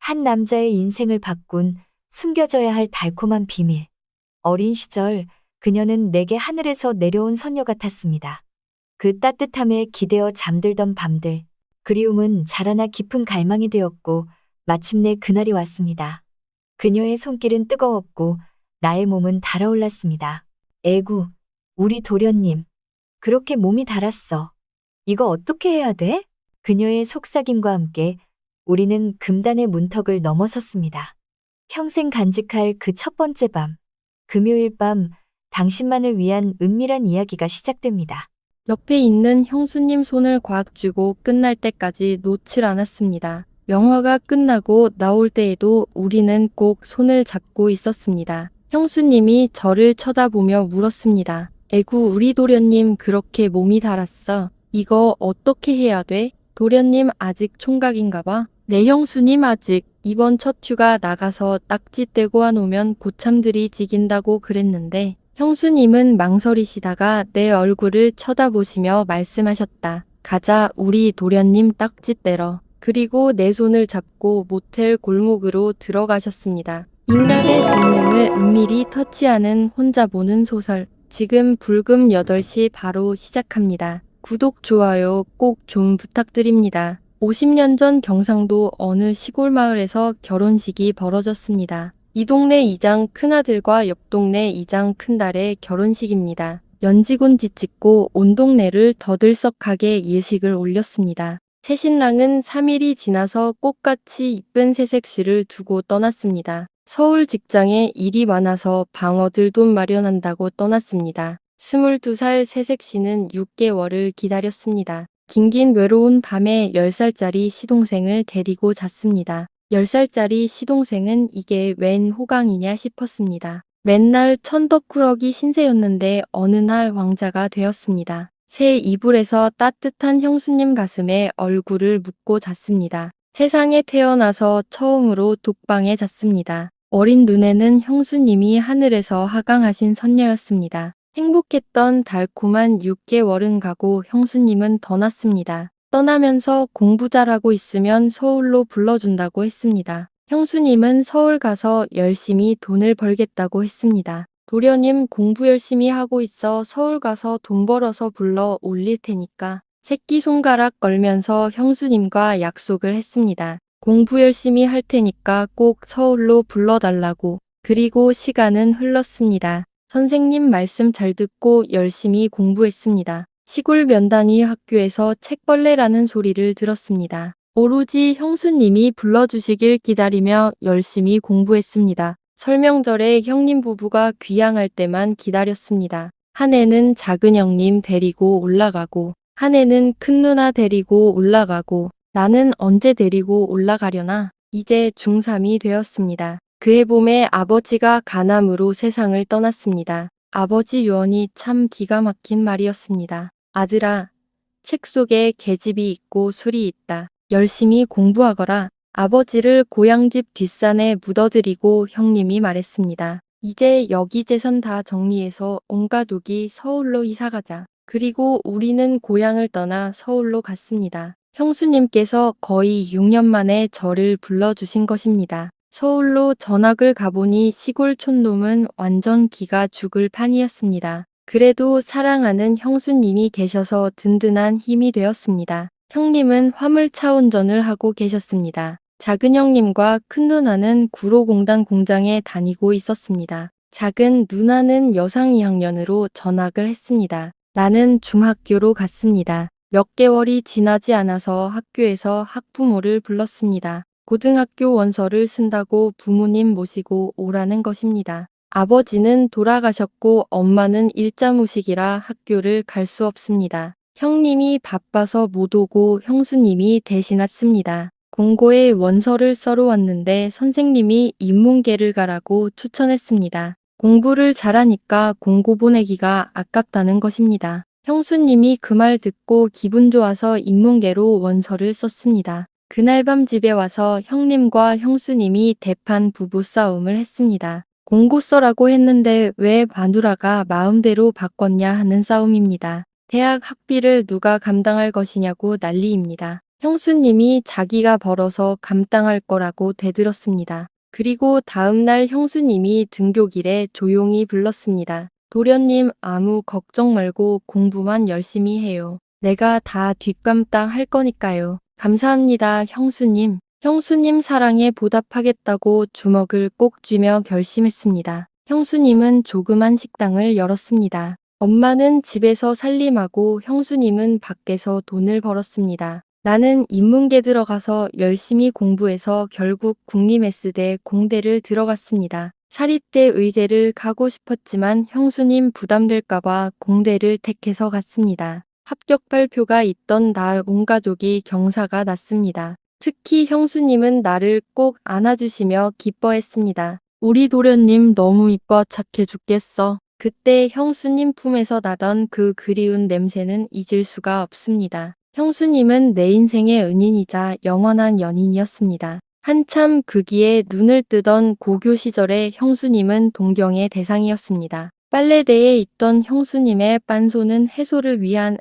한 남자의 인생을 바꾼 숨겨져야 할 달콤한 비밀. 어린 시절 그녀는 내게 하늘에서 내려온 선녀 같았습니다. 그 따뜻함에 기대어 잠들던 밤들, 그리움은 자라나 깊은 갈망이 되었고 마침내 그날이 왔습니다. 그녀의 손길은 뜨거웠고 나의 몸은 달아올랐습니다. 에구, 우리 도련님. 그렇게 몸이 달았어. 이거 어떻게 해야 돼? 그녀의 속삭임과 함께 우리는 금단의 문턱을 넘어섰습니다. 평생 간직할 그 첫 번째 밤. 금요일 밤, 당신만을 위한 은밀한 이야기가 시작됩니다. 옆에 있는 형수님 손을 꽉 쥐고 끝날 때까지 놓질 않았습니다. 영화가 끝나고 나올 때에도 우리는 꼭 손을 잡고 있었습니다. 형수님이 저를 쳐다보며 물었습니다. 에구, 우리 도련님 그렇게 몸이 달았어. 이거 어떻게 해야 돼? 도련님 아직 총각인가 봐. 네, 형수님 아직. 이번 첫 휴가 나가서 딱지 떼고 안 오면 고참들이 지긴다고 그랬는데 형수님은 망설이시다가 내 얼굴을 쳐다보시며 말씀하셨다. 가자, 우리 도련님 딱지 떼러. 그리고 내 손을 잡고 모텔 골목으로 들어가셨습니다. 인간의 본능을 은밀히 터치하는 혼자 보는 소설. 지금 불금 8시 바로 시작합니다. 구독, 좋아요 꼭 좀 부탁드립니다. 50년 전 경상도 어느 시골 마을에서 결혼식이 벌어졌습니다. 이 동네 이장 큰아들과 옆 동네 이장 큰딸의 결혼식입니다. 연지곤지 찍고 온 동네를 더들썩하게 예식을 올렸습니다. 새신랑은 3일이 지나서 꽃같이 이쁜 새색시를 두고 떠났습니다. 서울 직장에 일이 많아서 방 얻을 돈 마련한다고 떠났습니다. 22살 새색시는 6개월을 기다렸습니다. 긴긴 외로운 밤에 10살짜리 시동생을 데리고 잤습니다. 10살짜리 시동생은 이게 웬 호강이냐 싶었습니다. 맨날 천덕꾸러기 신세였는데 어느 날 왕자가 되었습니다. 새 이불에서 따뜻한 형수님 가슴에 얼굴을 묻고 잤습니다. 세상에 태어나서 처음으로 독방에 잤습니다. 어린 눈에는 형수님이 하늘에서 하강하신 선녀였습니다. 행복했던 달콤한 6개월은 가고 형수님은 떠났습니다. 떠나면서 공부 잘하고 있으면 서울로 불러준다고 했습니다. 형수님은 서울 가서 열심히 돈을 벌겠다고 했습니다. 도련님 공부 열심히 하고 있어 서울 가서 돈 벌어서 불러 올릴 테니까. 새끼손가락 걸면서 형수님과 약속을 했습니다. 공부 열심히 할 테니까 꼭 서울로 불러달라고. 그리고 시간은 흘렀습니다. 선생님 말씀 잘 듣고 열심히 공부했습니다. 시골 면단위 학교에서 책벌레라는 소리를 들었습니다. 오로지 형수님이 불러주시길 기다리며 열심히 공부했습니다. 설명절에 형님 부부가 귀향할 때만 기다렸습니다. 한 해는 작은 형님 데리고 올라가고, 한 해는 큰 누나 데리고 올라가고, 나는 언제 데리고 올라가려나? 이제 중3이 되었습니다. 그해 봄에 아버지가 간암으로 세상을 떠났습니다. 아버지 유언이 참 기가 막힌 말이었습니다. 아들아, 책 속에 계집이 있고 술이 있다. 열심히 공부하거라. 아버지를 고향집 뒷산에 묻어드리고 형님이 말했습니다. 이제 여기 재산 다 정리해서 온 가족이 서울로 이사가자. 그리고 우리는 고향을 떠나 서울로 갔습니다. 형수님께서 거의 6년 만에 저를 불러주신 것입니다. 서울로 전학을 가보니 시골 촌놈은 완전 기가 죽을 판이었습니다. 그래도 사랑하는 형수님이 계셔서 든든한 힘이 되었습니다. 형님은 화물차 운전을 하고 계셨습니다. 작은 형님과 큰 누나는 구로공단 공장에 다니고 있었습니다. 작은 누나는 여상 2학년으로 전학을 했습니다. 나는 중학교로 갔습니다. 몇 개월이 지나지 않아서 학교에서 학부모를 불렀습니다. 고등학교 원서를 쓴다고 부모님 모시고 오라는 것입니다. 아버지는 돌아가셨고 엄마는 일자무식이라 학교를 갈 수 없습니다. 형님이 바빠서 못 오고 형수님이 대신 왔습니다. 공고에 원서를 써러 왔는데 선생님이 인문계를 가라고 추천했습니다. 공부를 잘하니까 공고 보내기가 아깝다는 것입니다. 형수님이 그 말 듣고 기분 좋아서 인문계로 원서를 썼습니다. 그날 밤 집에 와서 형님과 형수님이 대판 부부싸움을 했습니다. 공고 써라고 했는데 왜 마누라가 마음대로 바꿨냐 하는 싸움입니다. 대학 학비를 누가 감당할 것이냐고 난리입니다. 형수님이 자기가 벌어서 감당할 거라고 대들었습니다. 그리고 다음날 형수님이 등교길에 조용히 불렀습니다. 도련님, 아무 걱정 말고 공부만 열심히 해요. 내가 다 뒷감당 할 거니까요. 감사합니다, 형수님. 형수님 사랑에 보답하겠다고 주먹을 꼭 쥐며 결심했습니다. 형수님은 조그만 식당을 열었습니다. 엄마는 집에서 살림하고 형수님은 밖에서 돈을 벌었습니다. 나는 인문계 들어가서 열심히 공부해서 결국 국립S대 공대를 들어갔습니다. 사립대 의대를 가고 싶었지만 형수님 부담될까봐 공대를 택해서 갔습니다. 합격 발표가 있던 날 온 가족이 경사가 났습니다. 특히 형수님은 나를 꼭 안아주시며 기뻐했습니다. 우리 도련님 너무 이뻐 착해 죽겠어. 그때 형수님 품에서 나던 그 그리운 냄새는 잊을 수가 없습니다. 형수님은 내 인생의 은인이자 영원한 연인이었습니다. 한참 그기에 눈을 뜨던 고교 시절의 형수님은 동경의 대상이었습니다. 빨래대에 있던 형수님의 빤소는 해소를 위한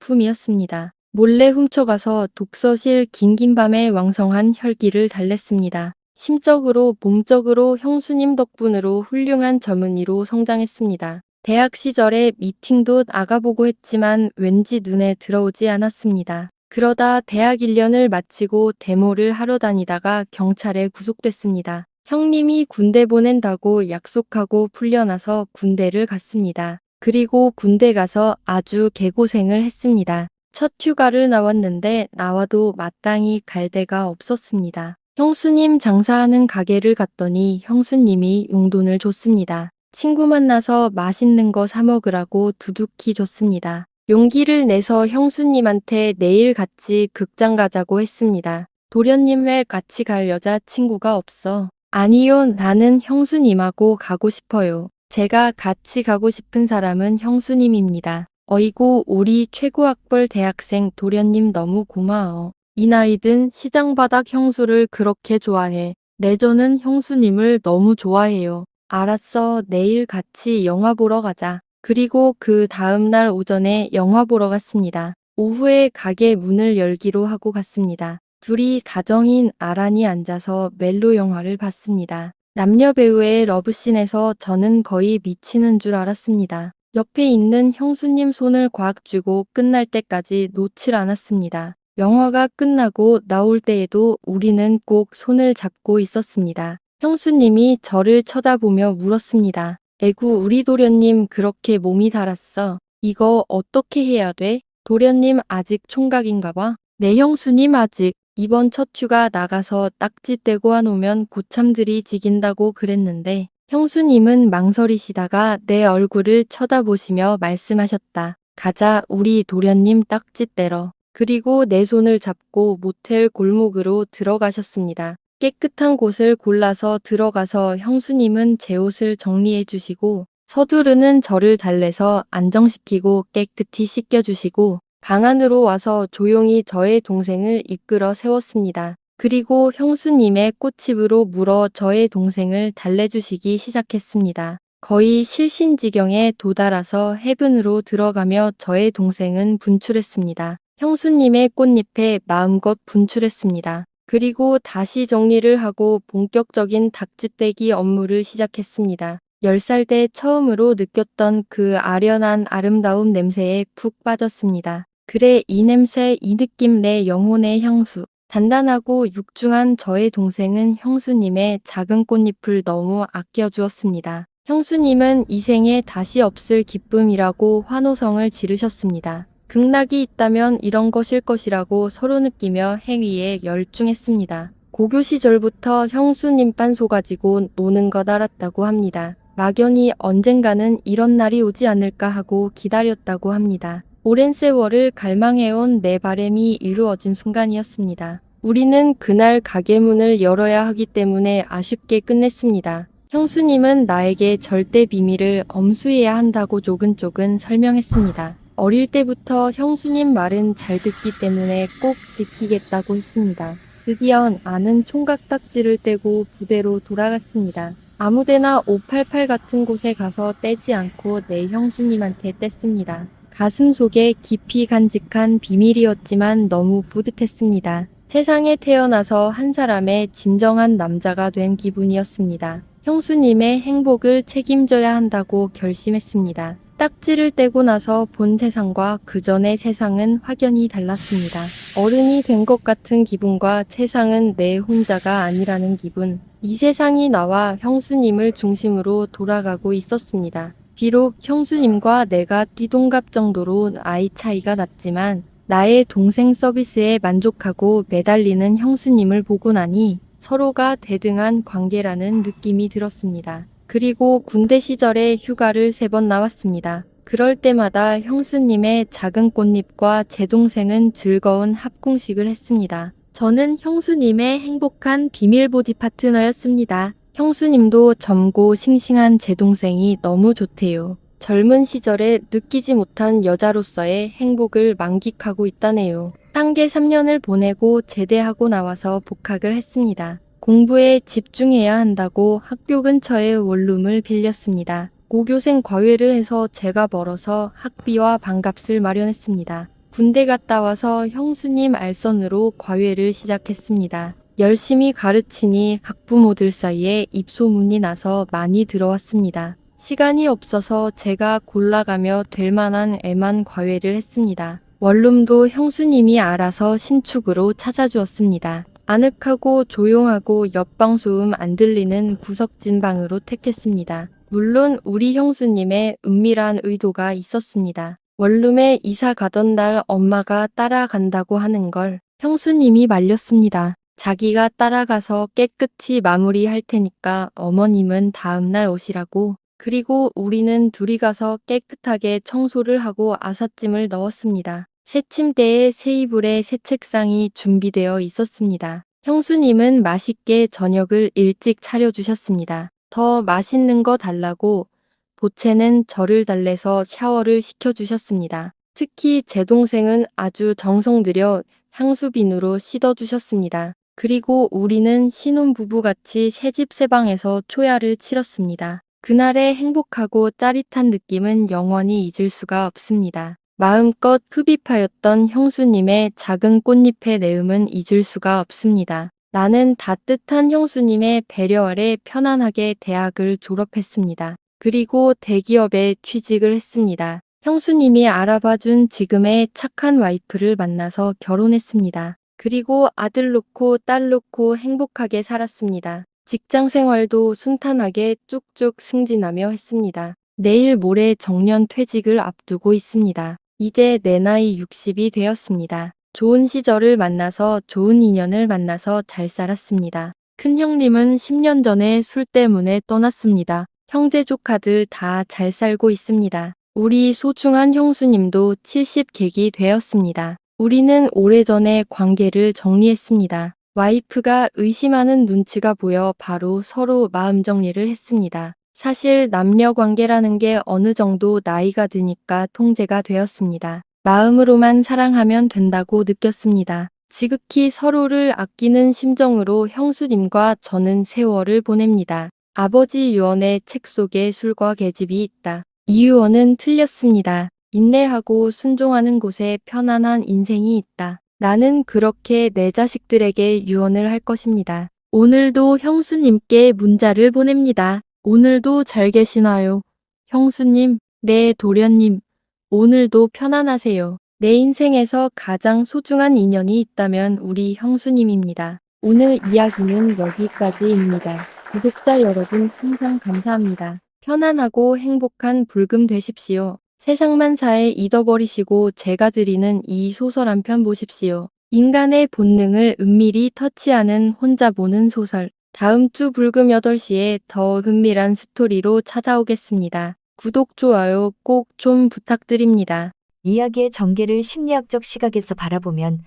애장품이었습니다. 몰래 훔쳐가서 독서실 긴긴 밤에 왕성한 혈기를 달랬습니다. 심적으로 몸적으로 형수님 덕분으로 훌륭한 젊은이로 성장했습니다. 대학 시절에 미팅도 나가보고 했지만 왠지 눈에 들어오지 않았습니다. 그러다 대학 1년을 마치고 데모를 하러 다니다가 경찰에 구속됐습니다. 형님이 군대 보낸다고 약속하고 풀려나서 군대를 갔습니다. 그리고 군대 가서 아주 개고생을 했습니다. 첫 휴가를 나왔는데 나와도 마땅히 갈 데가 없었습니다. 형수님 장사하는 가게를 갔더니 형수님이 용돈을 줬습니다. 친구 만나서 맛있는 거 사 먹으라고 두둑히 줬습니다. 용기를 내서 형수님한테 내일 같이 극장 가자고 했습니다. 도련님 왜 같이 갈 여자친구가 없어? 아니요, 나는 형수님하고 가고 싶어요. 제가 같이 가고 싶은 사람은 형수님입니다. 어이구, 우리 최고학벌 대학생 도련님 너무 고마워. 이 나이 든 시장바닥 형수를 그렇게 좋아해. 내저는 형수님을 너무 좋아해요. 알았어, 내일 같이 영화 보러 가자. 그리고 그 다음날 오전에 영화 보러 갔습니다. 오후에 가게 문을 열기로 하고 갔습니다. 둘이 다정인 아란이 앉아서 멜로 영화를 봤습니다. 남녀 배우의 러브씬에서 저는 거의 미치는 줄 알았습니다. 옆에 있는 형수님 손을 꽉 쥐고 끝날 때까지 놓질 않았습니다. 영화가 끝나고 나올 때에도 우리는 꼭 손을 잡고 있었습니다. 형수님이 저를 쳐다보며 물었습니다. 에구, 우리 도련님 그렇게 몸이 달았어. 이거 어떻게 해야 돼? 도련님 아직 총각인가 봐. 네, 형수님 아직. 이번 첫 휴가 나가서 딱지 떼고 안 오면 고참들이 지긴다고 그랬는데 형수님은 망설이시다가 내 얼굴을 쳐다보시며 말씀하셨다. 가자, 우리 도련님 딱지 떼러. 그리고 내 손을 잡고 모텔 골목으로 들어가셨습니다. 깨끗한 곳을 골라서 들어가서 형수님은 제 옷을 정리해 주시고 서두르는 저를 달래서 안정시키고 깨끗이 씻겨주시고 방 안으로 와서 조용히 저의 동생을 이끌어 세웠습니다. 그리고 형수님의 꽃집으로 물어 저의 동생을 달래주시기 시작했습니다. 거의 실신지경에 도달아서 해븐으로 들어가며 저의 동생은 분출했습니다. 형수님의 꽃잎에 마음껏 분출했습니다. 그리고 다시 정리를 하고 본격적인 닭쥐떼기 업무를 시작했습니다. 10살 때 처음으로 느꼈던 그 아련한 아름다움 냄새에 푹 빠졌습니다. 그래, 이 냄새, 이 느낌, 내 영혼의 향수. 단단하고 육중한 저의 동생은 형수님의 작은 꽃잎을 너무 아껴주었습니다. 형수님은 이 생에 다시 없을 기쁨이라고 환호성을 지르셨습니다. 극락이 있다면 이런 것일 것이라고 서로 느끼며 행위에 열중했습니다. 고교 시절부터 형수님 빤소 가지고 노는 것 알았다고 합니다. 막연히 언젠가는 이런 날이 오지 않을까 하고 기다렸다고 합니다. 오랜 세월을 갈망해온 내 바람이 이루어진 순간이었습니다. 우리는 그날 가게 문을 열어야 하기 때문에 아쉽게 끝냈습니다. 형수님은 나에게 절대 비밀을 엄수해야 한다고 조근조근 설명했습니다. 어릴 때부터 형수님 말은 잘 듣기 때문에 꼭 지키겠다고 했습니다. 드디어 나는 총각 딱지를 떼고 부대로 돌아갔습니다. 아무데나 588 같은 곳에 가서 떼지 않고 내 형수님한테 뗐습니다. 가슴 속에 깊이 간직한 비밀이었지만 너무 뿌듯했습니다. 세상에 태어나서 한 사람의 진정한 남자가 된 기분이었습니다. 형수님의 행복을 책임져야 한다고 결심했습니다. 딱지를 떼고 나서 본 세상과 그 전의 세상은 확연히 달랐습니다. 어른이 된 것 같은 기분과 세상은 내 혼자가 아니라는 기분. 이 세상이 나와 형수님을 중심으로 돌아가고 있었습니다. 비록 형수님과 내가 띠동갑 정도로 나이 차이가 났지만 나의 동생 서비스에 만족하고 매달리는 형수님을 보고 나니 서로가 대등한 관계라는 느낌이 들었습니다. 그리고 군대 시절에 휴가를 3번 나왔습니다. 그럴 때마다 형수님의 작은 꽃잎과 제 동생은 즐거운 합궁식을 했습니다. 저는 형수님의 행복한 비밀보디 파트너였습니다. 형수님도 젊고 싱싱한 제 동생이 너무 좋대요. 젊은 시절에 느끼지 못한 여자로서의 행복을 만끽하고 있다네요. 단계 3년을 보내고 제대하고 나와서 복학을 했습니다. 공부에 집중해야 한다고 학교 근처에 원룸을 빌렸습니다. 고교생 과외를 해서 제가 벌어서 학비와 방값을 마련했습니다. 군대 갔다 와서 형수님 알선으로 과외를 시작했습니다. 열심히 가르치니 학부모들 사이에 입소문이 나서 많이 들어왔습니다. 시간이 없어서 제가 골라가며 될 만한 애만 과외를 했습니다. 원룸도 형수님이 알아서 신축으로 찾아주었습니다. 아늑하고 조용하고 옆방 소음 안 들리는 구석진 방으로 택했습니다. 물론 우리 형수님의 은밀한 의도가 있었습니다. 원룸에 이사 가던 날 엄마가 따라간다고 하는 걸 형수님이 말렸습니다. 자기가 따라가서 깨끗이 마무리할 테니까 어머님은 다음날 오시라고. 그리고 우리는 둘이 가서 깨끗하게 청소를 하고 아삿짐을 넣었습니다. 새 침대에 새 이불에 새 책상이 준비되어 있었습니다. 형수님은 맛있게 저녁을 일찍 차려주셨습니다. 더 맛있는 거 달라고 보채는 저를 달래서 샤워를 시켜주셨습니다. 특히 제 동생은 아주 정성 들여 향수빈으로 씻어주셨습니다. 그리고 우리는 신혼부부같이 새집 새방에서 초야를 치렀습니다. 그날의 행복하고 짜릿한 느낌은 영원히 잊을 수가 없습니다. 마음껏 흡입하였던 형수님의 작은 꽃잎의 내음은 잊을 수가 없습니다. 나는 따뜻한 형수님의 배려 아래 편안하게 대학을 졸업했습니다. 그리고 대기업에 취직을 했습니다. 형수님이 알아봐준 지금의 착한 와이프를 만나서 결혼했습니다. 그리고 아들 놓고 딸 놓고 행복하게 살았습니다. 직장 생활도 순탄하게 쭉쭉 승진하며 했습니다. 내일 모레 정년 퇴직을 앞두고 있습니다. 이제 내 나이 60이 되었습니다. 좋은 시절을 만나서 좋은 인연을 만나서 잘 살았습니다. 큰 형님은 10년 전에 술 때문에 떠났습니다. 형제 조카들 다 잘 살고 있습니다. 우리 소중한 형수님도 70객이 되었습니다. 우리는 오래전에 관계를 정리했습니다. 와이프가 의심하는 눈치가 보여 바로 서로 마음 정리를 했습니다. 사실 남녀 관계라는 게 어느 정도 나이가 드니까 통제가 되었습니다. 마음으로만 사랑하면 된다고 느꼈습니다. 지극히 서로를 아끼는 심정으로 형수님과 저는 세월을 보냅니다. 아버지 유언의 책 속에 술과 계집이 있다. 이 유언은 틀렸습니다. 인내하고 순종하는 곳에 편안한 인생이 있다. 나는 그렇게 내 자식들에게 유언을 할 것입니다. 오늘도 형수님께 문자를 보냅니다. 오늘도 잘 계시나요? 형수님, 네 도련님, 오늘도 편안하세요. 내 인생에서 가장 소중한 인연이 있다면 우리 형수님입니다. 오늘 이야기는 여기까지입니다. 구독자 여러분 항상 감사합니다. 편안하고 행복한 불금 되십시오. 세상만사에 잊어버리시고 제가 드리는 이 소설 한 편 보십시오. 인간의 본능을 은밀히 터치하는 혼자 보는 소설. 다음 주 불금 8시에 더 은밀한 스토리로 찾아오겠습니다. 구독, 좋아요 꼭 좀 부탁드립니다. 이야기의 전개를 심리학적 시각에서 바라보면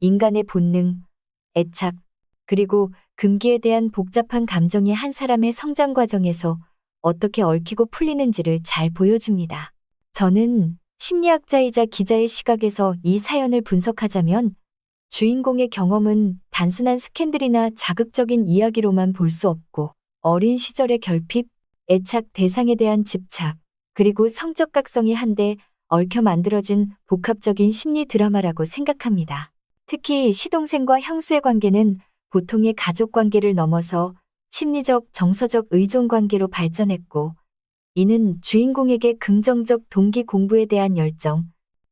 인간의 본능, 애착, 그리고 금기에 대한 복잡한 감정이 한 사람의 성장 과정에서 어떻게 얽히고 풀리는지를 잘 보여줍니다. 저는 심리학자이자 기자의 시각에서 이 사연을 분석하자면 주인공의 경험은 단순한 스캔들이나 자극적인 이야기로만 볼 수 없고 어린 시절의 결핍, 애착 대상에 대한 집착, 그리고 성적 각성이 한데 얽혀 만들어진 복합적인 심리 드라마라고 생각합니다. 특히 시동생과 형수의 관계는 보통의 가족 관계를 넘어서 심리적, 정서적 의존 관계로 발전했고, 이는 주인공에게 긍정적 동기 공부에 대한 열정,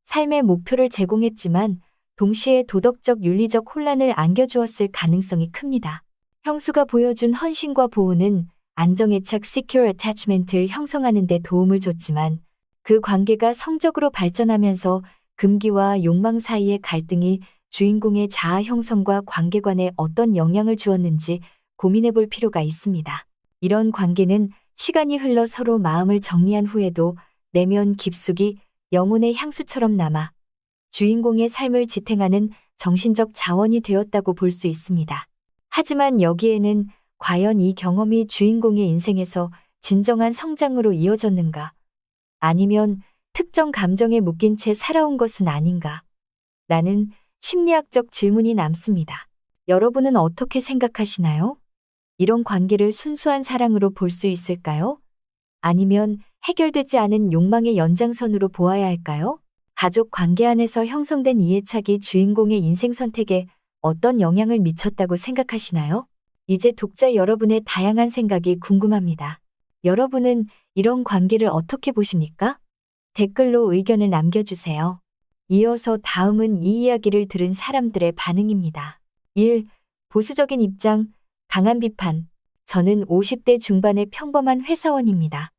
삶의 목표를 제공했지만 동시에 도덕적 윤리적 혼란을 안겨주었을 가능성이 큽니다. 형수가 보여준 헌신과 보호는 안정애착 secure attachment를 형성하는 데 도움을 줬지만 그 관계가 성적으로 발전하면서 금기와 욕망 사이의 갈등이 주인공의 자아 형성과 관계관에 어떤 영향을 주었는지 고민해 볼 필요가 있습니다. 이런 관계는 시간이 흘러 서로 마음을 정리한 후에도 내면 깊숙이 영혼의 향수처럼 남아 주인공의 삶을 지탱하는 정신적 자원이 되었다고 볼 수 있습니다. 하지만 여기에는 과연 이 경험이 주인공의 인생에서 진정한 성장으로 이어졌는가? 아니면 특정 감정에 묶인 채 살아온 것은 아닌가? 라는 심리학적 질문이 남습니다. 여러분은 어떻게 생각하시나요? 이런 관계를 순수한 사랑으로 볼 수 있을까요? 아니면 해결되지 않은 욕망의 연장선으로 보아야 할까요? 가족 관계 안에서 형성된 이해착이 주인공의 인생 선택에 어떤 영향을 미쳤다고 생각하시나요? 이제 독자 여러분의 다양한 생각이 궁금합니다. 여러분은 이런 관계를 어떻게 보십니까? 댓글로 의견을 남겨주세요. 이어서 다음은 이 이야기를 들은 사람들의 반응입니다. 1. 보수적인 입장, 강한 비판. 저는 50대 중반의 평범한 회사원입니다.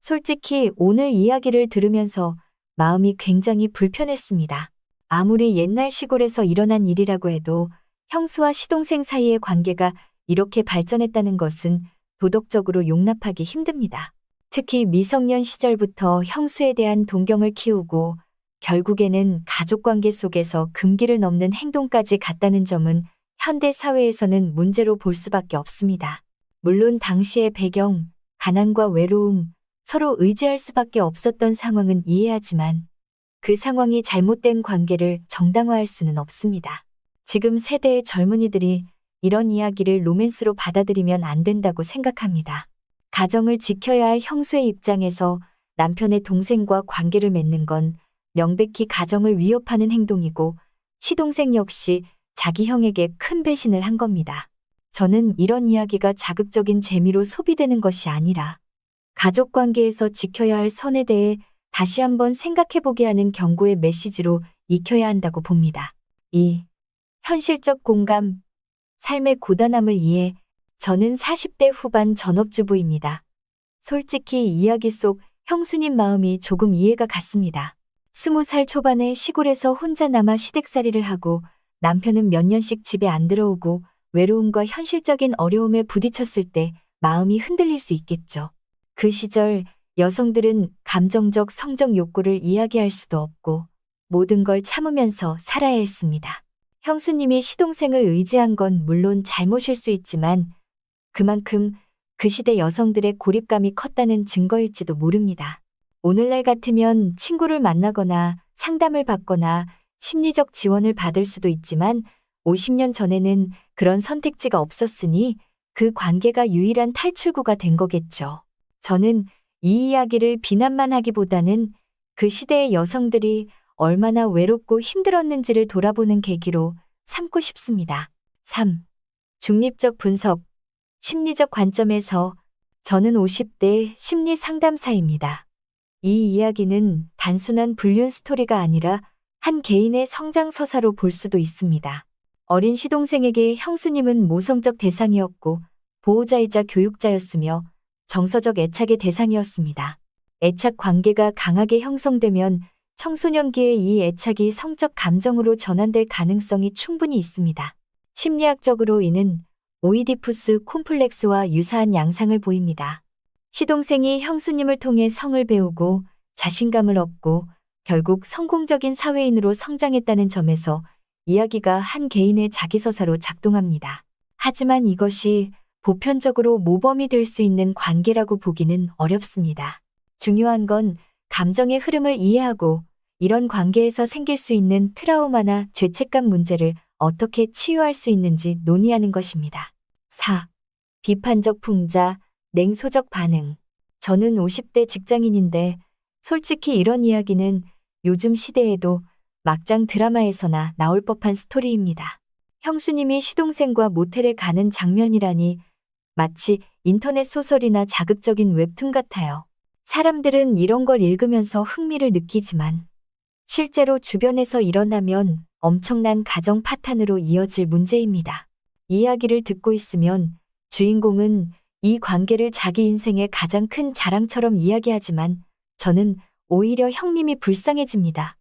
솔직히 오늘 이야기를 들으면서 마음이 굉장히 불편했습니다. 아무리 옛날 시골에서 일어난 일이라고 해도 형수와 시동생 사이의 관계가 이렇게 발전했다는 것은 도덕적으로 용납하기 힘듭니다. 특히 미성년 시절부터 형수에 대한 동경을 키우고 결국에는 가족관계 속에서 금기를 넘는 행동까지 갔다는 점은 현대 사회에서는 문제로 볼 수밖에 없습니다. 물론 당시의 배경, 가난과 외로움, 서로 의지할 수밖에 없었던 상황은 이해하지만 그 상황이 잘못된 관계를 정당화할 수는 없습니다. 지금 세대의 젊은이들이 이런 이야기를 로맨스로 받아들이면 안 된다고 생각합니다. 가정을 지켜야 할 형수의 입장에서 남편의 동생과 관계를 맺는 건 명백히 가정을 위협하는 행동이고 시동생 역시 자기 형에게 큰 배신을 한 겁니다. 저는 이런 이야기가 자극적인 재미로 소비되는 것이 아니라 가족 관계에서 지켜야 할 선에 대해 다시 한번 생각해보게 하는 경고의 메시지로 익혀야 한다고 봅니다. 2. 현실적 공감. 삶의 고단함을 이해. 저는 40대 후반 전업주부입니다. 솔직히 이야기 속 형수님 마음이 조금 이해가 갔습니다. 20살 초반에 시골에서 혼자 남아 시댁살이를 하고 남편은 몇 년씩 집에 안 들어오고 외로움과 현실적인 어려움에 부딪혔을 때 마음이 흔들릴 수 있겠죠. 그 시절 여성들은 감정적 성적 욕구를 이야기할 수도 없고 모든 걸 참으면서 살아야 했습니다. 형수님이 시동생을 의지한 건 물론 잘못일 수 있지만 그만큼 그 시대 여성들의 고립감이 컸다는 증거일지도 모릅니다. 오늘날 같으면 친구를 만나거나 상담을 받거나 심리적 지원을 받을 수도 있지만 50년 전에는 그런 선택지가 없었으니 그 관계가 유일한 탈출구가 된 거겠죠. 저는 이 이야기를 비난만 하기보다는 그 시대의 여성들이 얼마나 외롭고 힘들었는지를 돌아보는 계기로 삼고 싶습니다. 3. 중립적 분석. 심리적 관점에서 저는 50대 심리 상담사입니다. 이 이야기는 단순한 불륜 스토리가 아니라 한 개인의 성장 서사로 볼 수도 있습니다. 어린 시동생에게 형수님은 모성적 대상이었고 보호자이자 교육자였으며 정서적 애착의 대상이었습니다. 애착 관계가 강하게 형성되면 청소년기에 이 애착이 성적 감정으로 전환될 가능성이 충분히 있습니다. 심리학적으로 이는 오이디푸스 콤플렉스와 유사한 양상을 보입니다. 시동생이 형수님을 통해 성을 배우고 자신감을 얻고 결국 성공적인 사회인으로 성장했다는 점에서 이야기가 한 개인의 자기서사로 작동합니다. 하지만 이것이 보편적으로 모범이 될 수 있는 관계라고 보기는 어렵습니다. 중요한 건 감정의 흐름을 이해하고 이런 관계에서 생길 수 있는 트라우마나 죄책감 문제를 어떻게 치유할 수 있는지 논의하는 것입니다. 4. 비판적 풍자, 냉소적 반응. 저는 50대 직장인인데 솔직히 이런 이야기는 요즘 시대에도 막장 드라마에서나 나올 법한 스토리입니다. 형수님이 시동생과 모텔에 가는 장면이라니 마치 인터넷 소설이나 자극적인 웹툰 같아요. 사람들은 이런 걸 읽으면서 흥미를 느끼지만 실제로 주변에서 일어나면 엄청난 가정 파탄으로 이어질 문제입니다. 이야기를 듣고 있으면 주인공은 이 관계를 자기 인생의 가장 큰 자랑처럼 이야기하지만 저는 오히려 형님이 불쌍해집니다.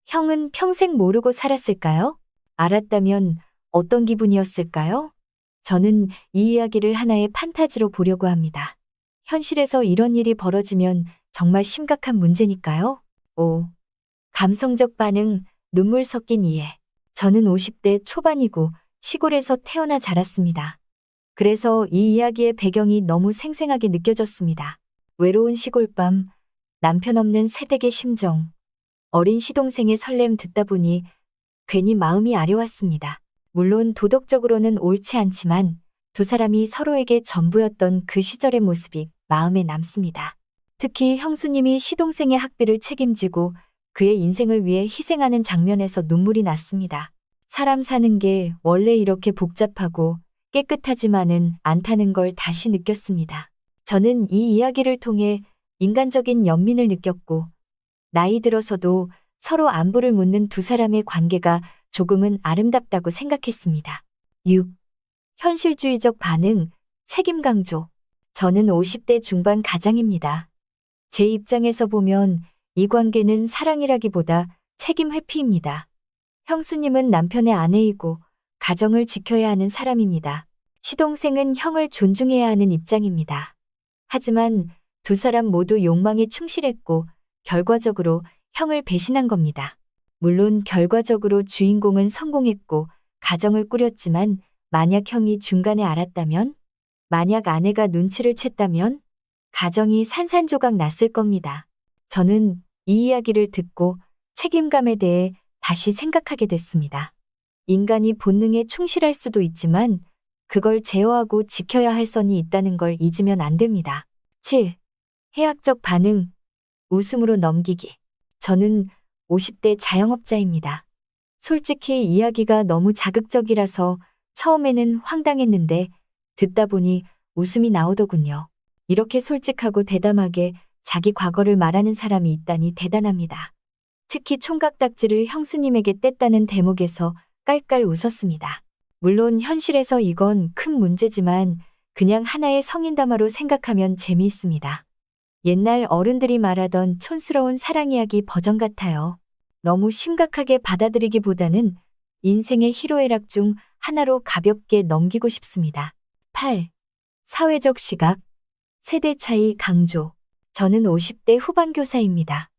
형은 평생 모르고 살았을까요? 알았다면 어떤 기분이었을까요? 저는 이 이야기를 하나의 판타지로 보려고 합니다. 현실에서 이런 일이 벌어지면 정말 심각한 문제니까요. 5. 감성적 반응, 눈물 섞인 이해. 저는 50대 초반이고 시골에서 태어나 자랐습니다. 그래서 이 이야기의 배경이 너무 생생하게 느껴졌습니다. 외로운 시골밤, 남편 없는 새댁의 심정, 어린 시동생의 설렘 듣다 보니 괜히 마음이 아려왔습니다. 물론 도덕적으로는 옳지 않지만 두 사람이 서로에게 전부였던 그 시절의 모습이 마음에 남습니다. 특히 형수님이 시동생의 학비를 책임지고 그의 인생을 위해 희생하는 장면에서 눈물이 났습니다. 사람 사는 게 원래 이렇게 복잡하고 깨끗하지만은 않다는 걸 다시 느꼈습니다. 저는 이 이야기를 통해 인간적인 연민을 느꼈고 나이 들어서도 서로 안부를 묻는 두 사람의 관계가 조금은 아름답다고 생각했습니다. 6. 현실주의적 반응, 책임 강조. 저는 50대 중반 가장입니다. 제 입장에서 보면 이 관계는 사랑이라기보다 책임 회피입니다. 형수님은 남편의 아내이고 가정을 지켜야 하는 사람입니다. 시동생은 형을 존중해야 하는 입장입니다. 하지만 두 사람 모두 욕망에 충실했고 결과적으로 형을 배신한 겁니다. 물론 결과적으로 주인공은 성공했고 가정을 꾸렸지만 만약 형이 중간에 알았다면, 만약 아내가 눈치를 챘다면 가정이 산산조각 났을 겁니다. 저는 이 이야기를 듣고 책임감에 대해 다시 생각하게 됐습니다. 인간이 본능에 충실할 수도 있지만 그걸 제어하고 지켜야 할 선이 있다는 걸 잊으면 안 됩니다. 7. 해학적 반응, 웃음으로 넘기기. 저는 50대 자영업자입니다. 솔직히 이야기가 너무 자극적이라서 처음에는 황당했는데 듣다 보니 웃음이 나오더군요. 이렇게 솔직하고 대담하게 자기 과거를 말하는 사람이 있다니 대단합니다. 특히 총각딱지를 형수님에게 뗐다는 대목에서 깔깔 웃었습니다. 물론 현실에서 이건 큰 문제지만 그냥 하나의 성인담화로 생각하면 재미있습니다. 옛날 어른들이 말하던 촌스러운 사랑 이야기 버전 같아요. 너무 심각하게 받아들이기보다는 인생의 희로애락 중 하나로 가볍게 넘기고 싶습니다. 8. 사회적 시각, 세대 차이 강조. 저는 50대 후반 교사입니다.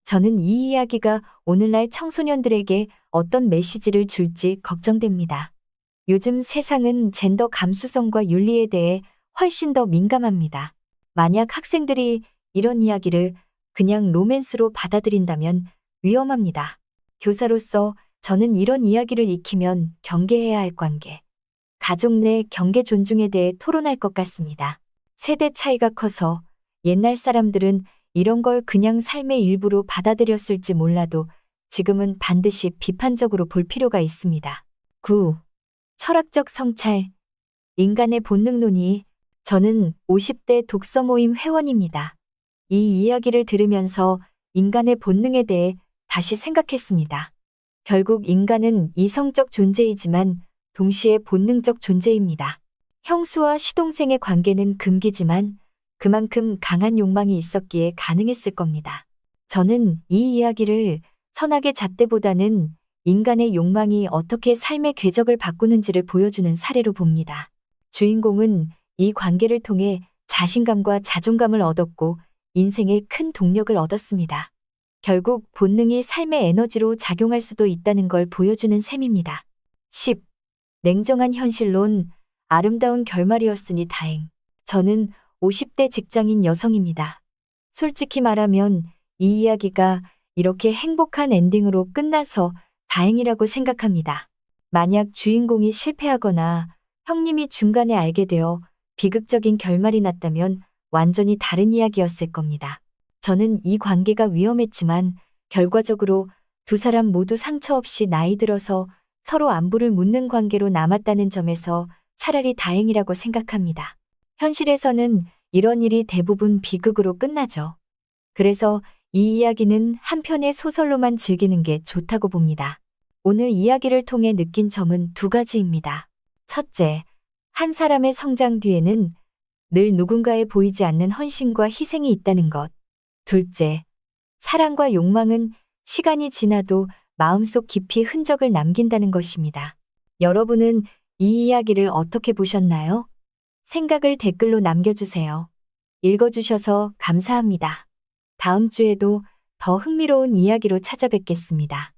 저는 이 이야기가 오늘날 청소년들에게 어떤 메시지를 줄지 걱정됩니다. 요즘 세상은 젠더 감수성과 윤리에 대해 훨씬 더 민감합니다. 만약 학생들이 이런 이야기를 그냥 로맨스로 받아들인다면 위험합니다. 교사로서 저는 이런 이야기를 익히면 경계해야 할 관계, 가족 내 경계 존중에 대해 토론할 것 같습니다. 세대 차이가 커서 옛날 사람들은 이런 걸 그냥 삶의 일부로 받아들였을지 몰라도 지금은 반드시 비판적으로 볼 필요가 있습니다. 9. 철학적 성찰, 인간의 본능 논의. 저는 50대 독서 모임 회원입니다. 이 이야기를 들으면서 인간의 본능에 대해 다시 생각했습니다. 결국 인간은 이성적 존재이지만 동시에 본능적 존재입니다. 형수와 시동생의 관계는 금기지만 그만큼 강한 욕망이 있었기에 가능했을 겁니다. 저는 이 이야기를 선악의 잣대보다는 인간의 욕망이 어떻게 삶의 궤적을 바꾸는지를 보여주는 사례로 봅니다. 주인공은 이 관계를 통해 자신감과 자존감을 얻었고 인생에 큰 동력을 얻었습니다. 결국 본능이 삶의 에너지로 작용할 수도 있다는 걸 보여주는 셈입니다. 10. 냉정한 현실론, 아름다운 결말이었으니 다행. 저는 50대 직장인 여성입니다. 솔직히 말하면 이 이야기가 이렇게 행복한 엔딩으로 끝나서 다행이라고 생각합니다. 만약 주인공이 실패하거나 형님이 중간에 알게 되어 비극적인 결말이 났다면 완전히 다른 이야기였을 겁니다. 저는 이 관계가 위험했지만 결과적으로 두 사람 모두 상처 없이 나이 들어서 서로 안부를 묻는 관계로 남았다는 점에서 차라리 다행이라고 생각합니다. 현실에서는 이런 일이 대부분 비극으로 끝나죠. 그래서 이 이야기는 한 편의 소설로만 즐기는 게 좋다고 봅니다. 오늘 이야기를 통해 느낀 점은 두 가지입니다. 첫째, 한 사람의 성장 뒤에는 늘 누군가에 보이지 않는 헌신과 희생이 있다는 것. 둘째, 사랑과 욕망은 시간이 지나도 마음속 깊이 흔적을 남긴다는 것입니다. 여러분은 이 이야기를 어떻게 보셨나요? 생각을 댓글로 남겨주세요. 읽어주셔서 감사합니다. 다음 주에도 더 흥미로운 이야기로 찾아뵙겠습니다.